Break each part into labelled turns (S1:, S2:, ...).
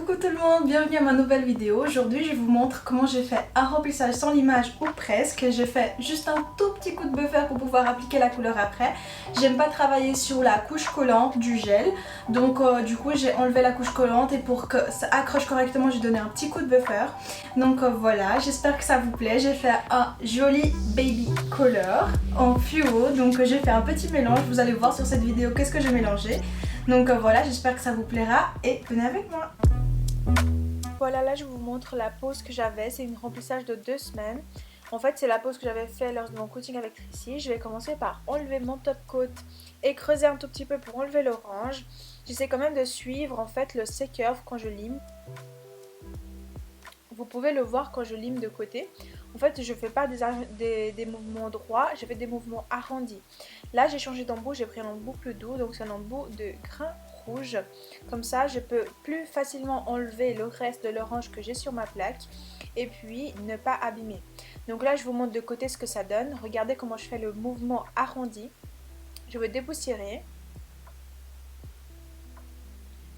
S1: Coucou tout le monde, bienvenue à ma nouvelle vidéo. Aujourd'hui je vous montre comment j'ai fait un remplissage sans limage ou presque. J'ai fait juste un tout petit coup de buffer pour pouvoir appliquer la couleur après. J'aime pas travailler sur la couche collante du gel, donc du coup j'ai enlevé la couche collante et pour que ça accroche correctement j'ai donné un petit coup de buffer. Donc voilà, j'espère que ça vous plaît. J'ai fait un joli baby color en fluo, donc j'ai fait un petit mélange. Vous allez voir sur cette vidéo qu'est-ce que j'ai mélangé. Donc voilà, j'espère que ça vous plaira et venez avec moi. Voilà, là je vous montre la pose que j'avais, c'est une remplissage de 2 semaines. En fait c'est la pose que j'avais fait lors de mon coaching avec Tracy. Je vais commencer par enlever mon top coat et creuser un tout petit peu pour enlever l'orange. J'essaie quand même de suivre en fait le C-curve quand je lime. Vous pouvez le voir quand je lime de côté. En fait je ne fais pas des mouvements droits, je fais des mouvements arrondis. Là j'ai changé d'embout, j'ai pris un embout plus doux, donc c'est un embout de grain rouge. Comme ça je peux plus facilement enlever le reste de l'orange que j'ai sur ma plaque et puis ne pas abîmer. Donc là je vous montre de côté ce que ça donne. Regardez comment je fais le mouvement arrondi. Je vais dépoussiérer.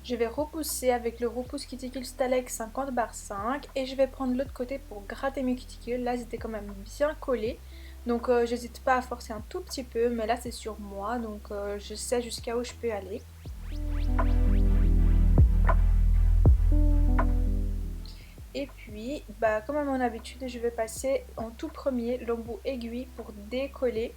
S1: Je vais repousser avec le repousse cuticule Stalex 50/5 et je vais prendre l'autre côté pour gratter mes cuticules. Là, ils étaient quand même bien collés. Donc, j'hésite pas à forcer un tout petit peu, mais là, c'est sur moi. Donc, je sais jusqu'à où je peux aller. Et puis, comme à mon habitude, je vais passer en tout premier l'embout aiguille pour décoller.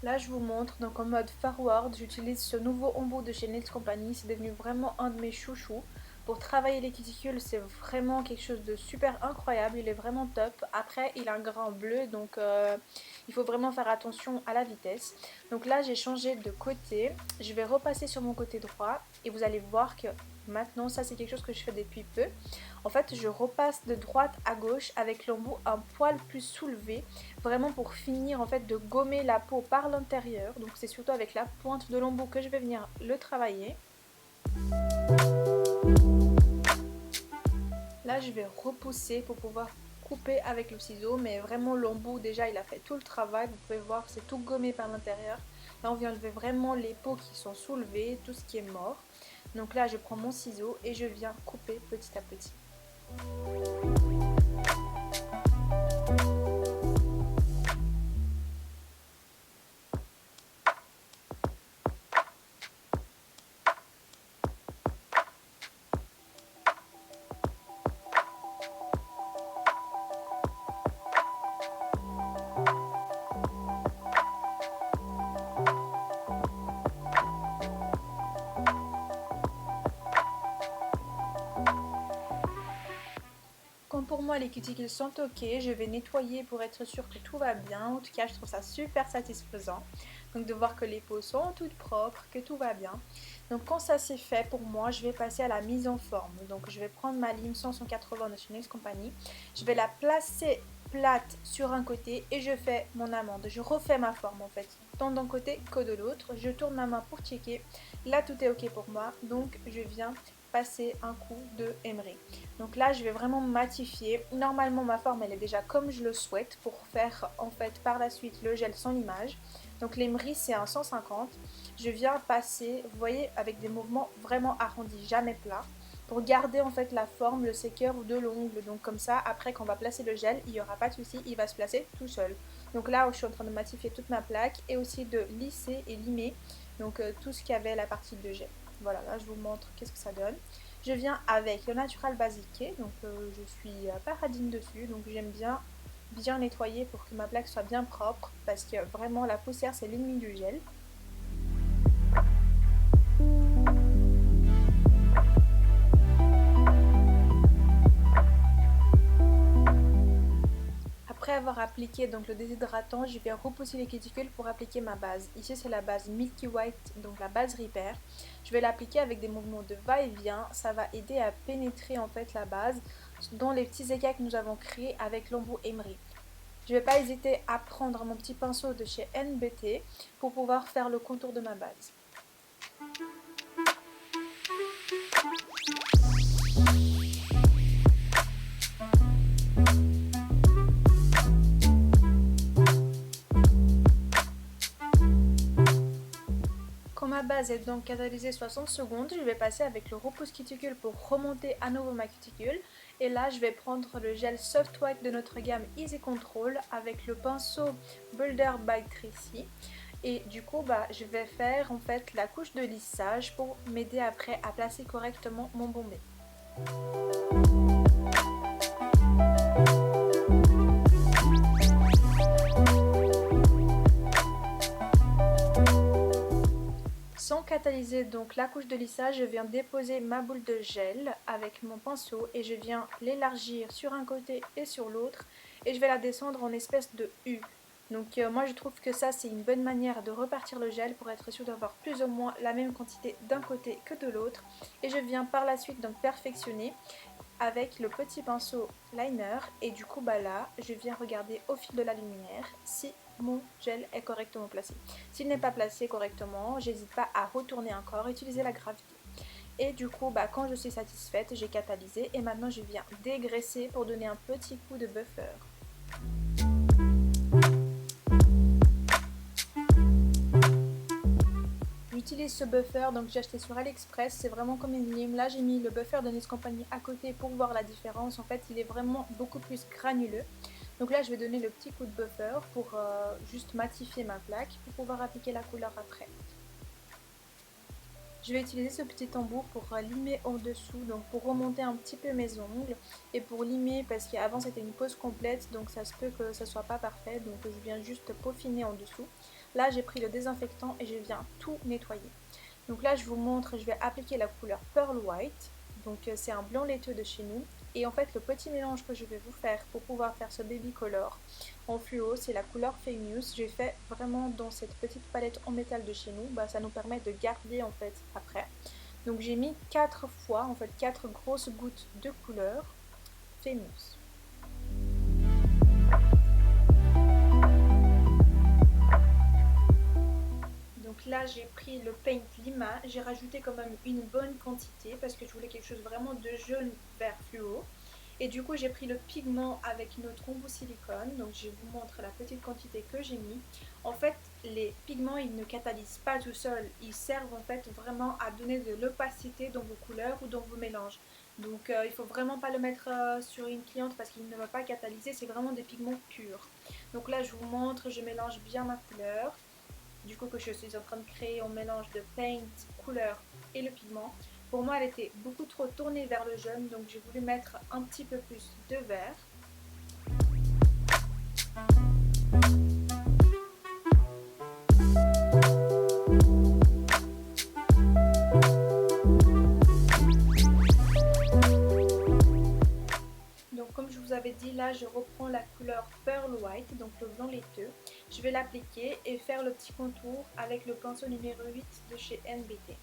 S1: Là je vous montre, donc en mode forward, j'utilise ce nouveau embout de chez Nails Company. C'est devenu vraiment un de mes chouchous. Pour travailler les cuticules, c'est vraiment quelque chose de super incroyable, il est vraiment top. Après il a un grain bleu, donc il faut vraiment faire attention à la vitesse. Donc là j'ai changé de côté, je vais repasser sur mon côté droit et vous allez voir que maintenant, ça c'est quelque chose que je fais depuis peu. En fait, je repasse de droite à gauche avec l'embout un poil plus soulevé, vraiment pour finir en fait de gommer la peau par l'intérieur. Donc c'est surtout avec la pointe de l'embout que je vais venir le travailler. Là, je vais repousser pour pouvoir couper avec le ciseau, mais vraiment l'embout déjà il a fait tout le travail. Vous pouvez voir, c'est tout gommé par l'intérieur. Là, on vient enlever vraiment les peaux qui sont soulevées, tout ce qui est mort. Donc là je prends mon ciseau et je viens couper petit à petit. Pour moi les cuticules sont ok, je vais nettoyer pour être sûr que tout va bien. En tout cas je trouve ça super satisfaisant, donc de voir que les peaux sont toutes propres, que tout va bien. Donc quand ça c'est fait, pour moi je vais passer à la mise en forme. Donc je vais prendre ma lime 180 de chez Nails Company, je vais la placer plate sur un côté et je fais mon amande, je refais ma forme en fait, tant d'un côté que de l'autre. Je tourne ma main pour checker, là tout est ok pour moi, donc je viens passer un coup de emery. Donc là je vais vraiment matifier. Normalement ma forme elle est déjà comme je le souhaite pour faire en fait par la suite le gel sans limage. Donc l'emery c'est un 150. Je viens passer, vous voyez, avec des mouvements vraiment arrondis, jamais plats, pour garder en fait la forme, le séqueur ou de l'ongle. Donc comme ça après quand on va placer le gel, il n'y aura pas de souci, il va se placer tout seul. Donc là je suis en train de matifier toute ma plaque et aussi de lisser et limer donc tout ce qui avait la partie de gel. Voilà, là je vous montre qu'est-ce que ça donne. Je viens avec le Natural Basique, donc je suis paradine dessus, donc j'aime bien nettoyer pour que ma plaque soit bien propre, parce que vraiment la poussière c'est l'ennemi du gel. Après avoir appliqué donc le déshydratant, je vais repousser les cuticules pour appliquer ma base. Ici c'est la base Milky White, donc la base Repair. Je vais l'appliquer avec des mouvements de va-et-vient. Ça va aider à pénétrer en fait la base dans les petits écailles que nous avons créés avec l'embout emery. Je ne vais pas hésiter à prendre mon petit pinceau de chez NBT pour pouvoir faire le contour de ma base. base est donc catalysée 60 secondes. Je vais passer avec le repousse cuticule pour remonter à nouveau ma cuticule. Et là, je vais prendre le gel Soft White de notre gamme Easy Control avec le pinceau Builder by Tracy. Et du coup, je vais faire en fait la couche de lissage pour m'aider après à placer correctement mon bombé. Sans catalyser donc la couche de lissage, je viens déposer ma boule de gel avec mon pinceau et je viens l'élargir sur un côté et sur l'autre et je vais la descendre en espèce de U. Donc moi je trouve que ça c'est une bonne manière de repartir le gel pour être sûr d'avoir plus ou moins la même quantité d'un côté que de l'autre. Et je viens par la suite donc perfectionner avec le petit pinceau liner et du coup là je viens regarder au fil de la lumière si mon gel est correctement placé. S'il n'est pas placé correctement, j'hésite pas à retourner encore, utiliser la gravité. Et du coup quand je suis satisfaite, j'ai catalysé et maintenant je viens dégraisser pour donner un petit coup de buffer. J'utilise ce buffer, donc j'ai acheté sur AliExpress, c'est vraiment comme une lime. Là j'ai mis le buffer de Nice Company à côté pour voir la différence. En fait il est vraiment beaucoup plus granuleux. Donc là je vais donner le petit coup de buffer pour juste matifier ma plaque pour pouvoir appliquer la couleur après. Je vais utiliser ce petit tambour pour limer en dessous, donc pour remonter un petit peu mes ongles et pour limer parce qu'avant c'était une pose complète, donc ça se peut que ça soit pas parfait, donc je viens juste peaufiner en dessous. Là j'ai pris le désinfectant et je viens tout nettoyer. Donc là je vous montre, je vais appliquer la couleur Pearl White, donc c'est un blanc laiteux de chez nous. Et en fait le petit mélange que je vais vous faire pour pouvoir faire ce baby color en fluo, c'est la couleur Famous. J'ai fait vraiment dans cette petite palette en métal de chez nous, ça nous permet de garder en fait après. Donc j'ai mis 4 fois, en fait 4 grosses gouttes de couleur Famous. Donc là j'ai pris le paint lima, j'ai rajouté quand même une bonne quantité parce que je voulais quelque chose vraiment de jaune vert fluo. Et du coup j'ai pris le pigment avec notre embout silicone, donc je vous montre la petite quantité que j'ai mis. En fait les pigments ils ne catalysent pas tout seuls, ils servent en fait vraiment à donner de l'opacité dans vos couleurs ou dans vos mélanges. Donc il faut vraiment pas le mettre sur une cliente parce qu'il ne va pas catalyser, c'est vraiment des pigments purs. Donc là je vous montre, je mélange bien ma couleur. Du coup que je suis en train de créer un mélange de paint, couleur et le pigment. Pour moi elle était beaucoup trop tournée vers le jaune, donc j'ai voulu mettre un petit peu plus de vert. Donc comme je vous avais dit, là je reprends la couleur Pearl White, donc le blanc laiteux. Je vais l'appliquer et faire le petit contour avec le pinceau numéro 8 de chez NBT.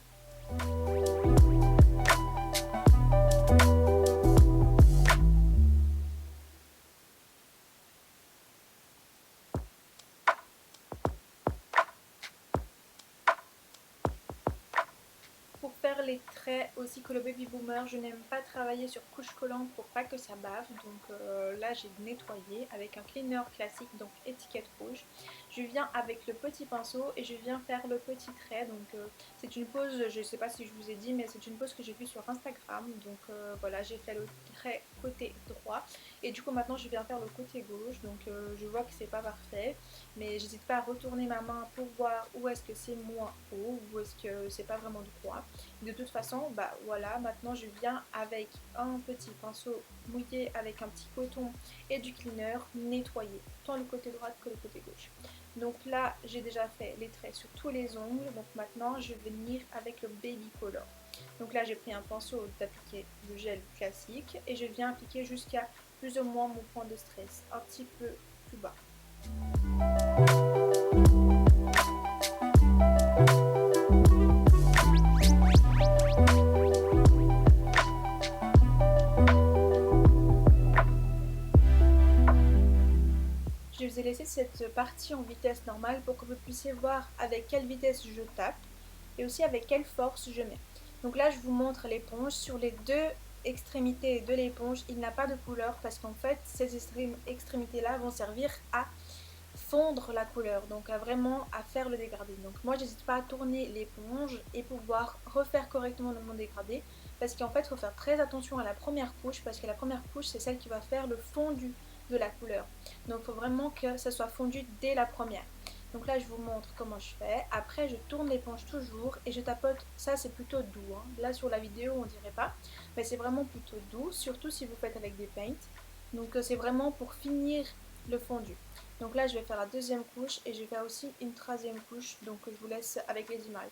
S1: Pour faire les traits aussi que le baby boomer, je n'aime pas travailler sur couche collante pour pas que ça bave, donc là j'ai nettoyé avec un cleaner classique, donc étiquette rouge. Je viens avec le petit pinceau et je viens faire le petit trait, donc c'est une pose, je ne sais pas si je vous ai dit, mais c'est une pose que j'ai vue sur Instagram, donc voilà, j'ai fait le trait côté droit et du coup maintenant je viens faire le côté gauche, donc je vois que c'est pas parfait, mais j'hésite pas à retourner ma main pour voir où est-ce que c'est moins haut, où est-ce que c'est pas vraiment droit. De toute façon, voilà, maintenant je viens avec un petit pinceau mouillé avec un petit coton et du cleaner nettoyer tant le côté droit que le côté gauche. Donc là, j'ai déjà fait les traits sur tous les ongles, donc maintenant je vais venir avec le baby color. Donc là, j'ai pris un pinceau d'appliquer le gel classique et je viens appliquer jusqu'à plus ou moins mon point de stress, un petit peu plus bas. Je vous ai laissé cette partie en vitesse normale pour que vous puissiez voir avec quelle vitesse je tape et aussi avec quelle force je mets. Donc là je vous montre l'éponge. Sur les deux extrémités de l'éponge il n'a pas de couleur parce qu'en fait ces extrémités là vont servir à fondre la couleur, donc vraiment à faire le dégradé. Donc moi j'hésite pas à tourner l'éponge et pouvoir refaire correctement mon dégradé, parce qu'en fait il faut faire très attention à la première couche, parce que la première couche c'est celle qui va faire le fondu de la couleur. Donc il faut vraiment que ça soit fondu dès la première. Donc là je vous montre comment je fais. Après je tourne l'éponge toujours et je tapote. Ça c'est plutôt doux, hein. Là sur la vidéo on dirait pas, mais c'est vraiment plutôt doux, surtout si vous faites avec des paints. Donc c'est vraiment pour finir le fondu. Donc là je vais faire la deuxième couche et je vais faire aussi une troisième couche. Donc je vous laisse avec les images.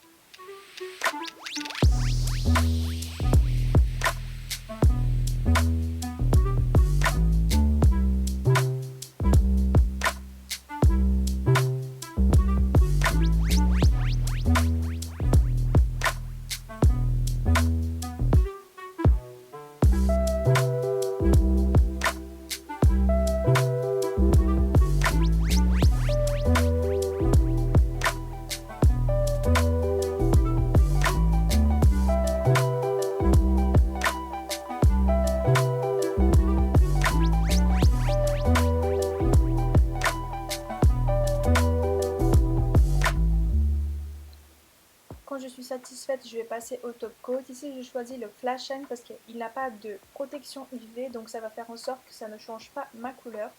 S1: Quand je suis satisfaite, je vais passer au top coat. Ici, j'ai choisi le Flash Shine parce qu'il n'a pas de protection UV, donc ça va faire en sorte que ça ne change pas ma couleur.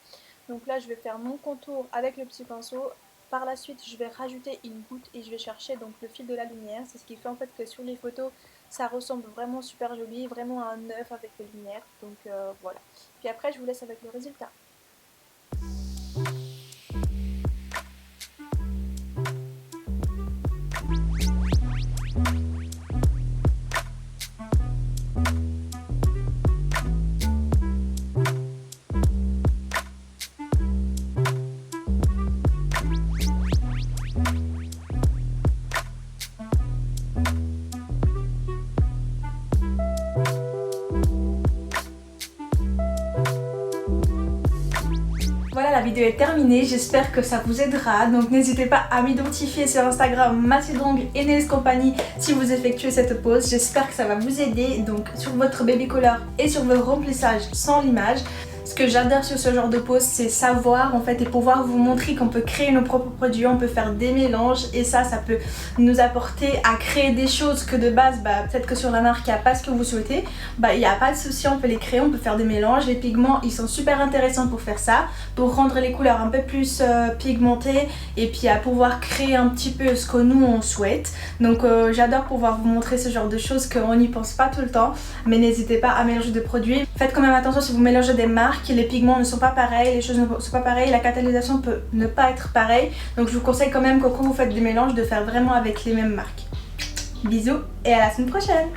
S1: Donc là, je vais faire mon contour avec le petit pinceau. Par la suite, je vais rajouter une goutte et je vais chercher donc le fil de la lumière. C'est ce qui fait en fait que sur les photos, ça ressemble vraiment super joli, vraiment à un œuf avec les lumières. Donc voilà. Puis après, je vous laisse avec le résultat. Voilà, la vidéo est terminée, j'espère que ça vous aidera. Donc n'hésitez pas à m'identifier sur Instagram Mathilde et Nails Company si vous effectuez cette pose. J'espère que ça va vous aider donc sur votre baby color et sur vos remplissages sans l'image. Ce que j'adore sur ce genre de pose, c'est savoir en fait et pouvoir vous montrer qu'on peut créer nos propres produits, on peut faire des mélanges et ça peut nous apporter à créer des choses que de base, peut-être que sur la marque il n'y a pas ce que vous souhaitez, il n'y a pas de souci, on peut les créer, on peut faire des mélanges. Les pigments ils sont super intéressants pour faire ça, pour rendre les couleurs un peu plus pigmentées et puis à pouvoir créer un petit peu ce que nous on souhaite. Donc j'adore pouvoir vous montrer ce genre de choses qu'on n'y pense pas tout le temps, mais n'hésitez pas à mélanger des produits. Faites quand même attention si vous mélangez des marques. Les pigments ne sont pas pareils, les choses ne sont pas pareilles, la catalysation peut ne pas être pareille. Donc je vous conseille quand même que quand vous faites des mélanges de faire vraiment avec les mêmes marques. Bisous et à la semaine prochaine.